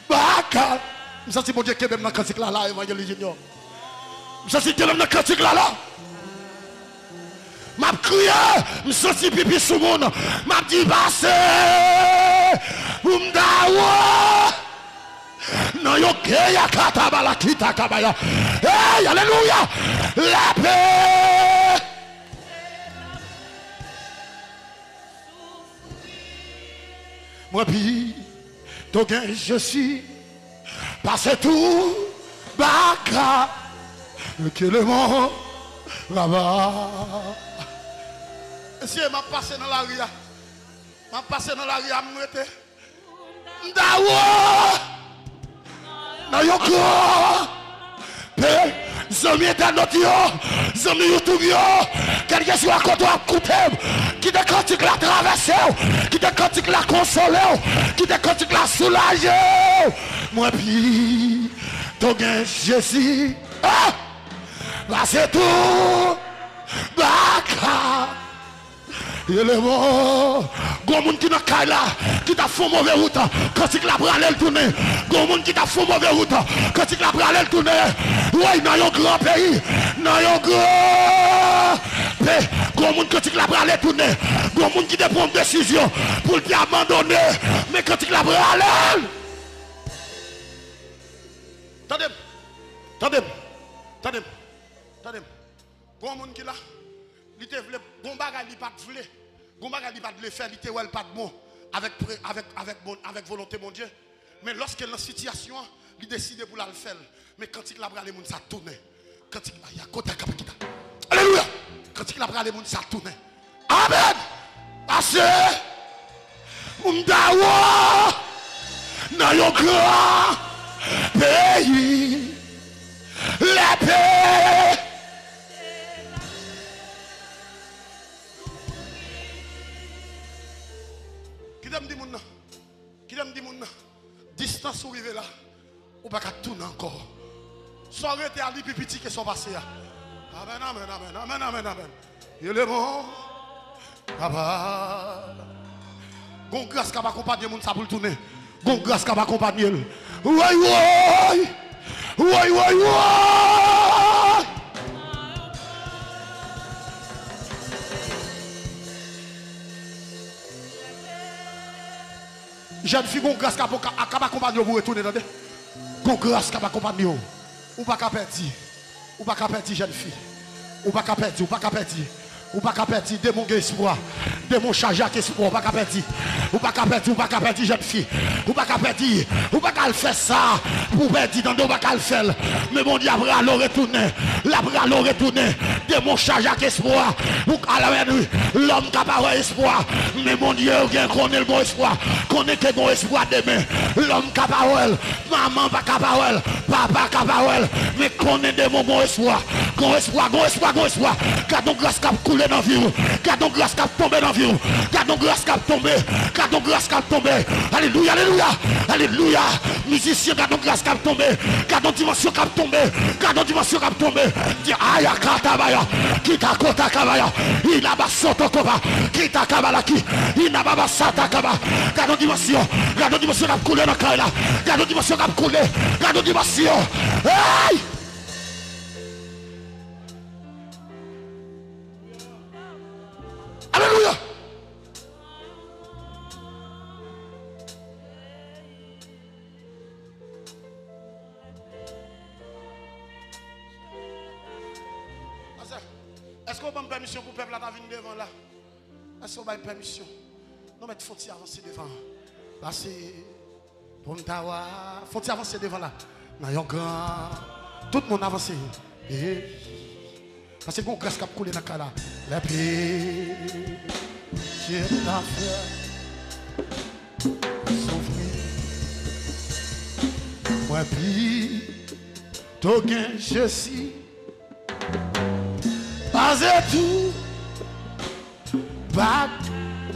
Baka. Je sais mon Dieu qui est même dans le cantique là, évangile junior. Je sais qui est même dans le cantique là. M'a crié, je sens pipi sous mon nom. M'a dit passez. Umdawa. Non, yo keya katabala kita kabaya. Hey, alléluia. La paix. Moi, puis, je suis passé tout, baka, que le monde là-bas. Si je m'a passé dans la rue, m'a passé dans la rue à me mettre. Ndawa, na yoko, zami internet yo, zami YouTube yo, quel que soit quand on coupe, qui te cantique la traversée, qui te cantique la consoler, qui te cantique la soulager. Moi puis, ton gain Jésus, ah, là c'est tout, baka. Et le mot, gomoun qui n'a pas là, qui t'a fait mauvais route, quand il a pris le tourner, gomoun qui t'a fait mauvais route, quand il a pris le tourner, oui, dans un grand pays, dans un grand pays, gomoun quand il a pris le tourner, gomoun qui te prend une décision pour le abandonner, mais quand il a pris le. Attendez, gomoun qui là. Il te voulait, bon bagage il pas de voulait, bon bagage il pas de le faire, il te ouais pas de bon avec volonté mon Dieu. Mais lorsqu'elle est dans la situation, il décide pour la faire. Mais quand il a pris les gens, ça tourne. Quand il a côté capita. Alléluia. Quand il a pris les gens, ça tourne. Amen. Parce que M'dawa dans le grand pays, la paix. Qui t'aime dit mon? Qui t'aime dit mon? Distance où arriver là, ou pas qu'à tourner encore. Soit arrêté à lui petit que sont passés. Amen, amen, amen, amen, amen, amen. Il est bon. Papa. Gon grâce qui va accompagner mon ça pour le tourner. Gon grâce qui va accompagner. Oui, oui. Oui, oui, oui. Jeune fille, gon grâce qui va accompagner pour retourner. Gon grâce qui va accompagner. Ou pas qu'à perdre. Ou pas qu'à perdre, jeune fille. Ou pas qu'à perdre, ou pas qu'à perdre. Ou pas qu'à perdre, démon espoir. Démon chargé avec espoir, ou pas qu'à perdre. Ou pas qu'à perdre, ou pas qu'à perdre, jeune fille. Ou pas qu'à perdre, ou pas qu'à faire ça. Pour perdre, dans ou pas qu'à le faire. Mais mon diable, alors retourner. La bras alors retourner. Démon chargé avec espoir. Ou à la nuit, l'homme qui n'a pas espoir. Mais mon Dieu, il connaît le bon espoir. Connaît que bon espoir demain. L'homme qui n'a pas maman pas capable, papa capable. Mais connaît de mon bon espoir. Bon espoir, bon espoir, bon espoir. Gardons grâce qui a coulé dans la vie. Gardons grâce qui a tombé dans la vie. Gardons grâce qui a tombé. Gardons grâce qui a tombé. Alléluia, alléluia. Alléluia. Musicien, gardons grâce qui a tombé. Gardons dimension qui a tombé. Gardons dimension qui a tombé. Dis aïe, katabaya. Kita kota kabaya. Il a basoto koba. Kita kabala ki. Il n'a pas basata kaba. Gardons dimension. Gardons dimension qui a coulé dans la caille là. Gardons dimension qui a coulé. Gardons dimension. Aïe. Alléluia. Est-ce qu'on a une permission pour le peuple à venir devant là? Est-ce qu'on a une permission? Non, mais il faut avancer devant. Là, c'est pour nous avoir. Il faut avancer devant là. Tout le monde avance. Parce que mon grâce qui a coulé dans le cas là. La paix, j'ai l'affaire. Souffrir. Moi, puis, tout gain, je suis. Pas tout. Pas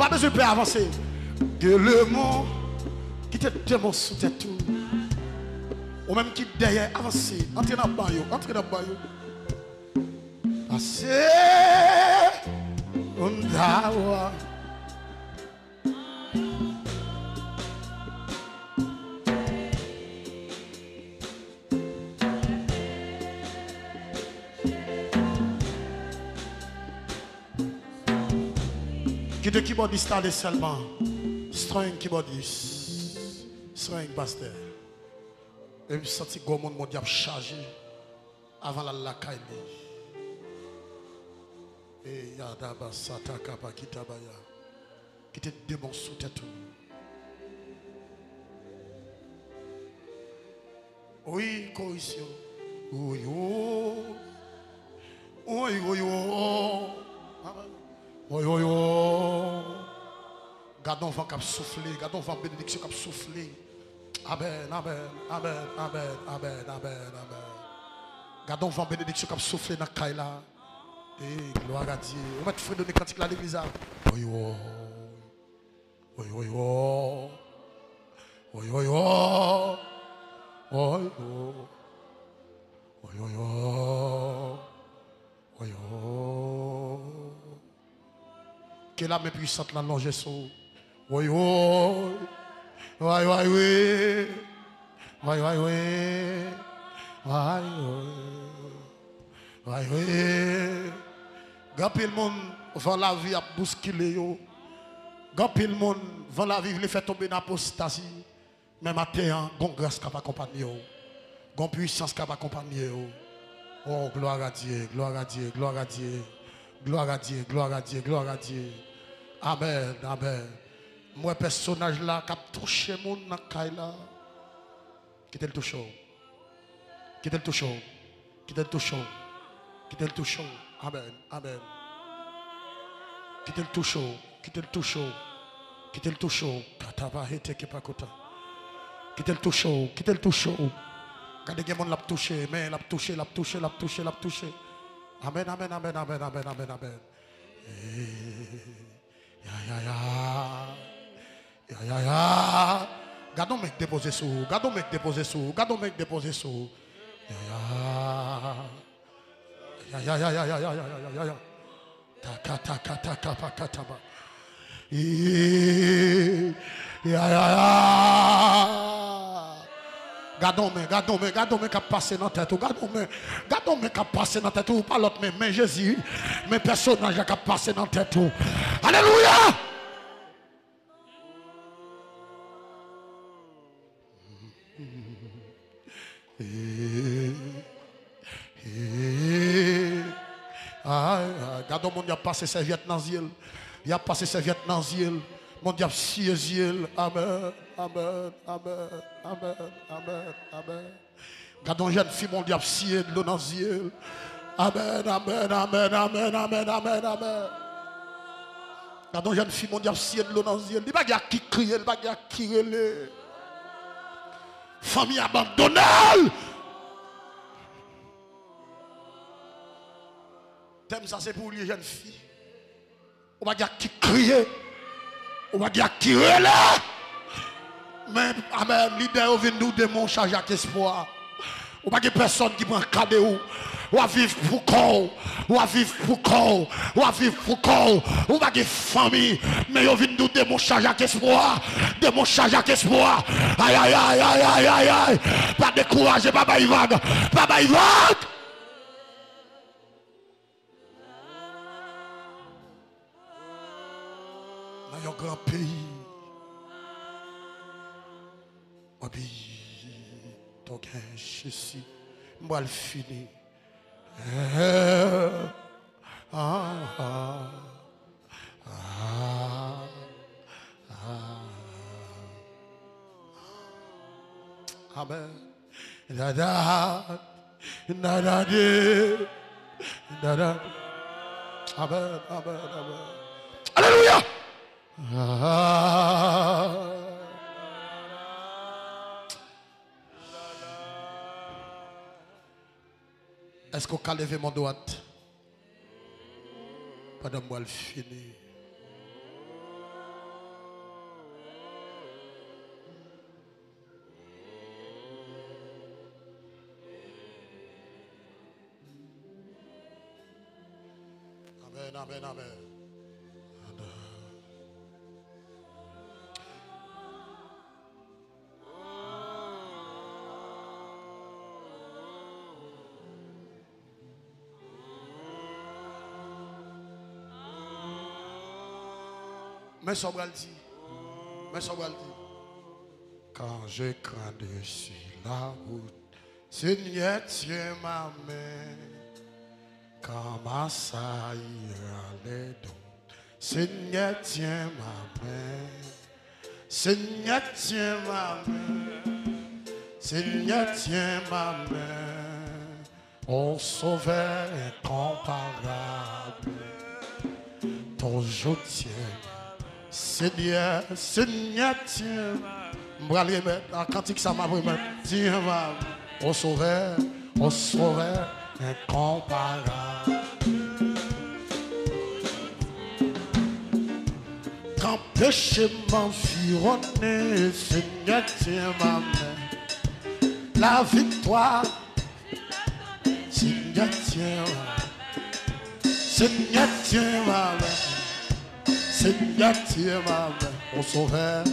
besoin de avancer. Que le monde qui te demande sous tête tout. Ou même qui derrière avancer. Entrez dans le bain. Entrez dans le bain. Passer undawa. Qui de keyboardiste allait seulement? String keyboardiste. String pasteur. Et puis senti que mon diable chargé avant la caille. Et yadaba sataka pa kitabaya. Qui te démon sous tête. Oui, correction. Oui, oh. Oui, oui, oh. Oui, oui, oh. Gardons vent qui soufflé. Gardons vent bénédiction qui soufflé. Amen, amen, amen, amen, amen, amen, amen. Gardons vent bénédiction qui soufflé dans la caille là. Et gloire à Dieu. On va te faire donner cantique à l'église. Oui, oui, oui, oui, oui, oui, oui, oui, oui, oui, oui. Que la main puissante la longe son. Oui, oui, oui, oui, oui, oui, oui, oui, oui, oui. Grand pile monde vend la vie à bousculer yo. Grand pile monde vend la vie les fait tomber dans l'apostasie. Mais matin, gon grâce qui va accompagner yo. Gon puissance qui va accompagner yo. Oh gloire à Dieu, gloire à Dieu, gloire à Dieu. Gloire à Dieu, gloire à Dieu, gloire à Dieu. Amen, amen. Moi personnage là qui a touché mon dans caille là. Quittez le tout chaud. Quittez le tout chaud. Quittez le tout chaud. Quittez le tout chaud. Amen. Amen. Quittez le tout chaud. Quittez le tout chaud. Quittez le tout chaud. Quittez le tout chaud. Quittez le tout chaud. Quand les gens l'ont touché, mais l'a touché, l'a touché, l'a touché, l'a touché. Amen, amen, amen, amen, amen, amen, amen. Ya. Gardons mec déposer sous. Gardons mec déposer sous. Gardons mec déposer sous. Ya. Ta. Gardons mais qui passé dans la tête. Gardons mais qui passé dans la tête. Pas l'autre mais Jésus, mais personnage qui passé dans la tête. Alléluia. Gardons mon diable passé serviette dans le il a passé serviette dans le mon diable ciel. Amen. Amen, amen, amen, amen, amen. Gardons jeune fille, mon diable, scié de l'eau dans les yeux. Amen, amen, amen, amen, amen, amen, amen. Gardons jeune fille, mon diable, scié de l'eau dans les yeux. Il n'y a pas qui crie, il n'y a pas qui relève. Famille abandonnée. Thème ça, c'est pour les jeunes filles. On va dire qui crie, on va dire qui relève. Mais, amen, leader, vient nous de mon charge avec espoir. Ou pas de personne qui prend cadeau. Ou à vivre pour corps. Ou à vivre pour corps. Ou à vivre pour corps. Ou pas de famille. Mais vous venez nous de mon charge avec espoir. De mon charge avec espoir. Aïe. Pas de courage, pas de vague. Pas de vague. Dans un grand pays. Donc, je suis, moi le fini. Amen. Amen. Alléluia. Est-ce qu'on peut lever mon doigt pendant que moi le fini? Amen. Mais ça va le dire. Quand je crains sur la route, Seigneur, tiens ma main. Quand ma saille les doutes, Seigneur, tiens ma main. Seigneur, tiens ma main. Seigneur, tiens ma main. Ô Sauveur incomparable, toujours tiens. Seigneur, tiens. Je vais aller mettre en cantique ça m'a remettre. Tiens, au Sauveur incomparable. Quand péché m'environnait, Seigneur, tiens ma main. La victoire, Seigneur, tiens ma main. Seigneur, tiens ma main, au Sauveur.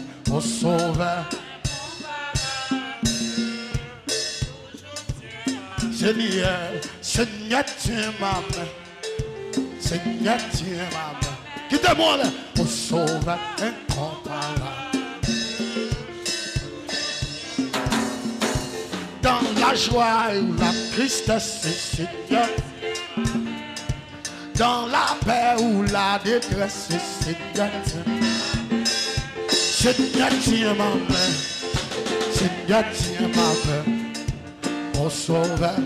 Seigneur, tiens ma main. Seigneur, tiens ma main. Quittez-moi là, au Sauveur incomparable. Dans la joie ou la tristesse, Seigneur. Dans la paix ou la détresse, Seigneur, tiens ma main. Seigneur, Seigneur, tiens ma main, mon sauveur.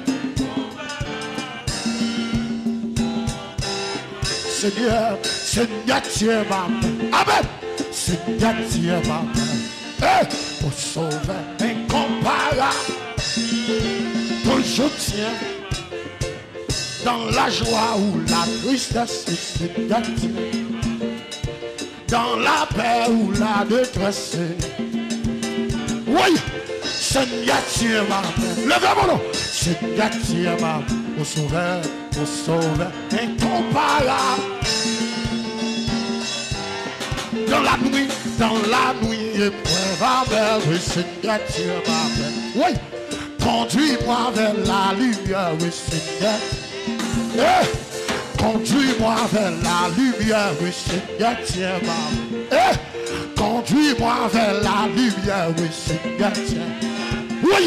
Seigneur, Seigneur, tiens ma main. Amen. Seigneur, tiens ma main. Mon sauveur incomparable. Toujours tiens. Dans la joie ou la tristesse, Seigneur, tiens. Dans la paix ou la détresse. Oui, Seigneur, tiens ma main. Levez mon nom. Seigneur, tiens ma main. Mon sauveur incomparable. Dans la nuit, épreuve amère, oui, Seigneur, tiens ma main. Oui, conduis-moi vers la lumière, oui, Seigneur. Conduis-moi vers la lumière, oui, Seigneur, tiens ma main. Conduis-moi vers la lumière, oui, Seigneur, tiens. Oui,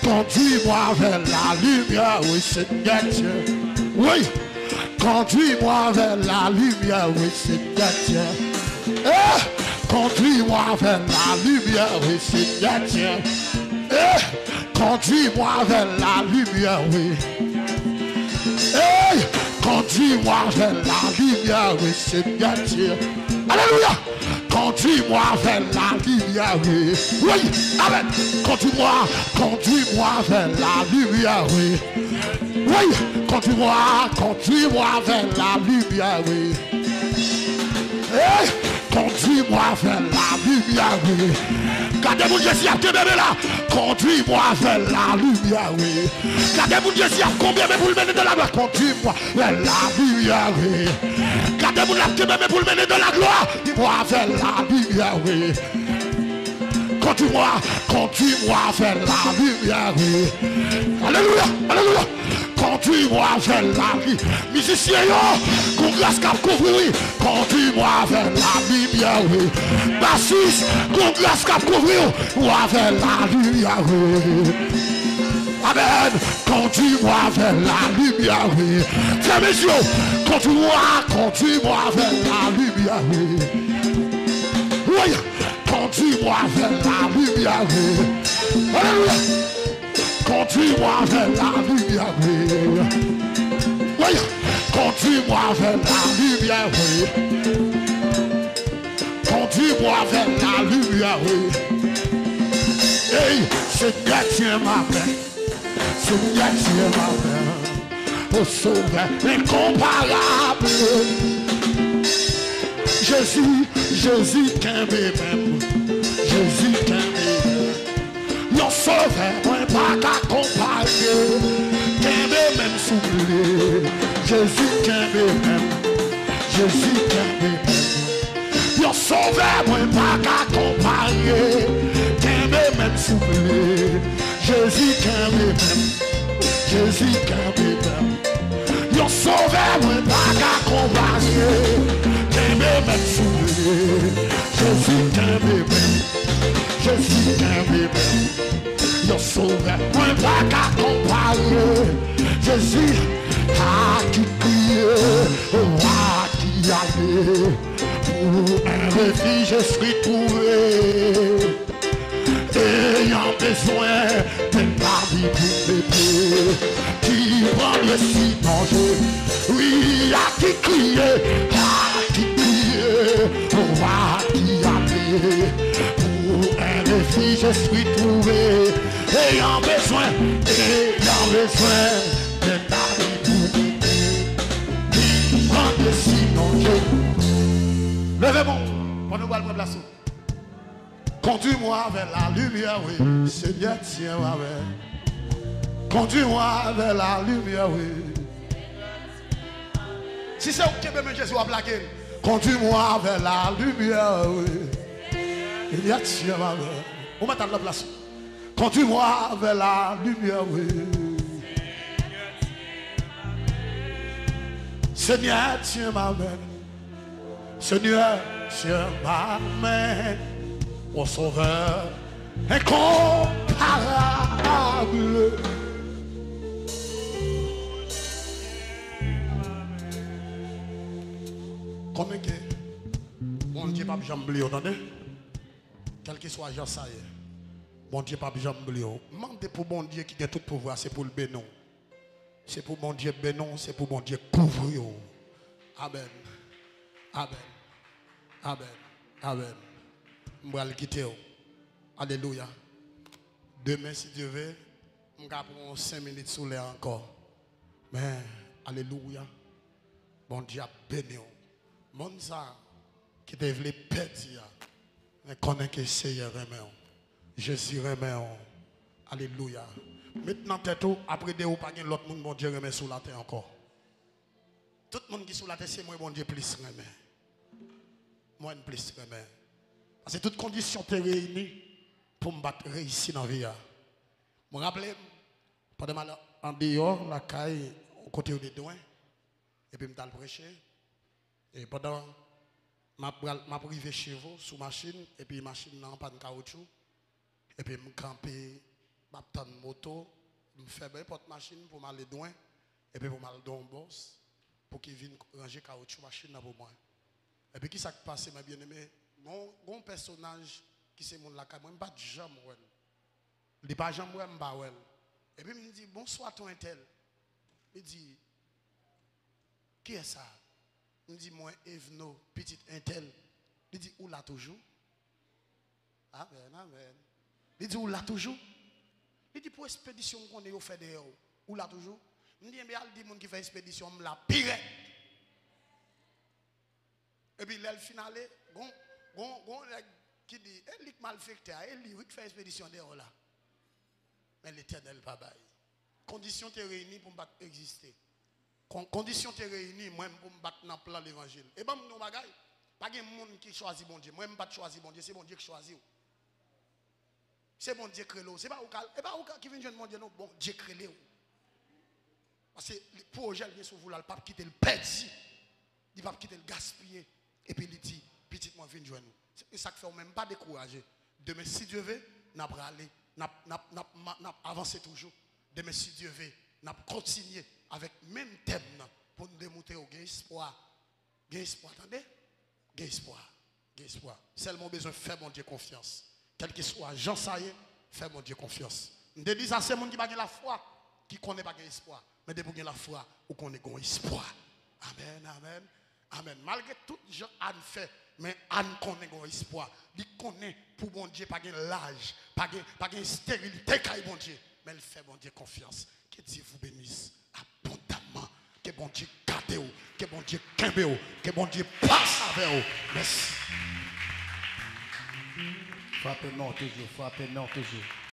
conduis-moi vers la lumière, oui, Seigneur, tiens. Oui, conduis-moi vers la lumière, oui, Seigneur, tiens. Conduis-moi vers la lumière, oui, Seigneur, tiens. Conduis-moi vers la lumière, oui. Conduis-moi vers la lumière, oui, Seigneur, tiens. Alléluia. Conduis-moi vers la lumière, oui. Oui, amen. Conduis-moi vers la lumière, oui. Oui, conduis-moi vers la lumière, oui. Conduis-moi vers la lumière, oui. Gardez mon Dieu, si à bébé là. Conduis-moi vers la lumière, oui. Gardez mon Dieu, si à combien mais vous le mener dans la gloire. Conduis-moi vers la lumière, oui. Gardez mon Dieu, mais vous le mener dans la gloire. Dis-moi vers la lumière, oui. Conduis-moi vers la lumière, oui. Alléluia, alléluia. Conduis-moi vers la vie. Musicien, qu'on grâce qu'à couvrir. Conduis-moi vers la lumière, oui. Bassiste, qu'on grâce qu'à couvrir. Moi vers la lumière, oui. Amen. Conduis-moi vers la lumière, oui. Tiens, messieurs, conduis-moi vers la lumière, oui. Oui, conduis-moi vers la lumière, oui. Alléluia. Conduis-moi vers la lumière, oui. Oui, conduis-moi vers la lumière, oui. Conduis-moi vers la lumière, oui. Hey, Seigneur, tiens ma main. Seigneur, tiens ma main. Au sauveur incomparable. Jésus, qu'un même. Jésus, qu'un même. Yon sauveur, moi pas qu'à comparer. Qu'un même soufflé. Jésus, qu'un même. Jésus, qu'un même. Yon sauveur, moi pas qu'à comparer. Qu'un même soufflé. Jésus, qu'un même. Jésus, qu'un même. Yon sauveur, moi pas qu'à comparer. Qu'un même soufflé. Jésus, qu'un même. Jésus, qu'un même. Yon sauveur, moi pas qu'à comparer. Jésus, qui prie, roi qui allait, pour un refuge je suis trouvé. Ayant besoin d'un parmi pour bébé, qui prend le si danger. Oui, qui crie, roi qui allait, pour un refuge je suis trouvé. Ayant besoin d'un parmi pour bébé, qui prend le si danger. Levez-moi, pendant que vous place. Conduis-moi vers la lumière, oui. Seigneur, tiens ma main. Conduis-moi vers la lumière, oui. Si c'est ok, mais Jésus va blaguer. Conduis-moi vers la lumière, oui. Seigneur, tiens ma main. On m'attend la place. Conduis-moi vers la lumière, oui. Seigneur, tiens ma main. Seigneur, tiens ma main. Mon sauveur incomparable. Combien que mon Dieu pas jamais oublié, entendez? Quel que soit Jean ça y est. Bon Dieu, pas besoin de oublier. Demandez pour bon Dieu qui a tout pouvoir, c'est pour le bénon. C'est pour bon Dieu bénon, c'est pour bon Dieu couvrir. Amen. Amen. Amen. Amen. Je vais le quitter. Alléluia. Demain, si Dieu veut, je vais prendre 5 minutes sous l'air encore. Mais, alléluia. Bon Dieu a béni. Mon ça, qui devait perdre, mais connaît que Seigneur remet. Jésus remet. Alléluia. Maintenant, tête, après de ou pas l'autre monde, bon Dieu remet sous la terre encore. Tout le monde qui est sous la terre, c'est moi, bon Dieu, plus remet. Moi, plus remet. Parce que toutes conditions sont réunies pour me battre réussir dans la vie. Je me rappelle, pendant en dehors, la caille, au côté des douans, et puis je me prêcher. Et pendant, je privé chez vous, sous machine, et puis la machine n'a pas de caoutchouc. Et puis je me camper, je prends une moto, je fais une porte machine pour m'aller douan, et puis pour m'aller dans un boss, pour qu'il vienne ranger caoutchouc machine pour moi. Et puis qui s'est passé, mes bien-aimés? Mon personnage qui c'est mon la moi pas de jambe ouais. Il pas jambe ouais m'ba ouais. Et puis il me dit bonsoir ton intel. Il dit qui est ça? Il me dit moi Evno petit intel. Il dit où là toujours? Amen amen. Il dit où là toujours? Il dit pour expédition qu'on est fait dehors. Où là toujours? Il dit mais il dit monde qui fait expédition me la pire. Et puis l'elle finale qui dit, elle est malfectée, elle dit, oui, fait expédition dehors là. Mais l'éternel pas bail. Conditions te réunies pour me battre exister. Conditions te réunies, moi, pour me battre dans le plan de l'évangile. Et bien, nous, bagaille, pas de monde qui choisit bon Dieu. Moi, je ne pas choisir bon Dieu, c'est bon Dieu qui choisit. C'est bon Dieu qui crée l'eau. C'est pas au qui vient de mon Dieu, non, bon Dieu crée l'eau. Parce que le projet vient sur vous là, il ne peut pas quitter le perdre. Il ne peut pas quitter le gaspiller. Et puis il dit, petit moi viens joindre nous. C'est ça qui fait même pas décourager. Demain si Dieu veut, n'a pas aller, n'a avancer toujours. Demain si Dieu veut, n'a continuer avec même thème pour nous démontrer au gain espoir. Gain espoir, attendez? Gain espoir. Gain espoir. Seulement besoin de faire mon Dieu confiance. Quel que soit Jean Saïe, faire mon Dieu confiance. Nous disons ça c'est monde qui n'a pas la foi, qui connaît pas espoir, mais de pour la foi ou qu'on ait espoir. Amen, amen. Amen. Malgré tout gens Anne fait, mais Anne connaît un espoir. Il connaît pour bon Dieu pas l'âge, pas de stérilité car bon Dieu, mais il fait bon Dieu confiance. Que Dieu vous bénisse abondamment. Que bon Dieu garde vous, que bon Dieu kembe vous, que bon Dieu passe avec vous. Merci. Frappez-nous toujours, frappez-nous toujours.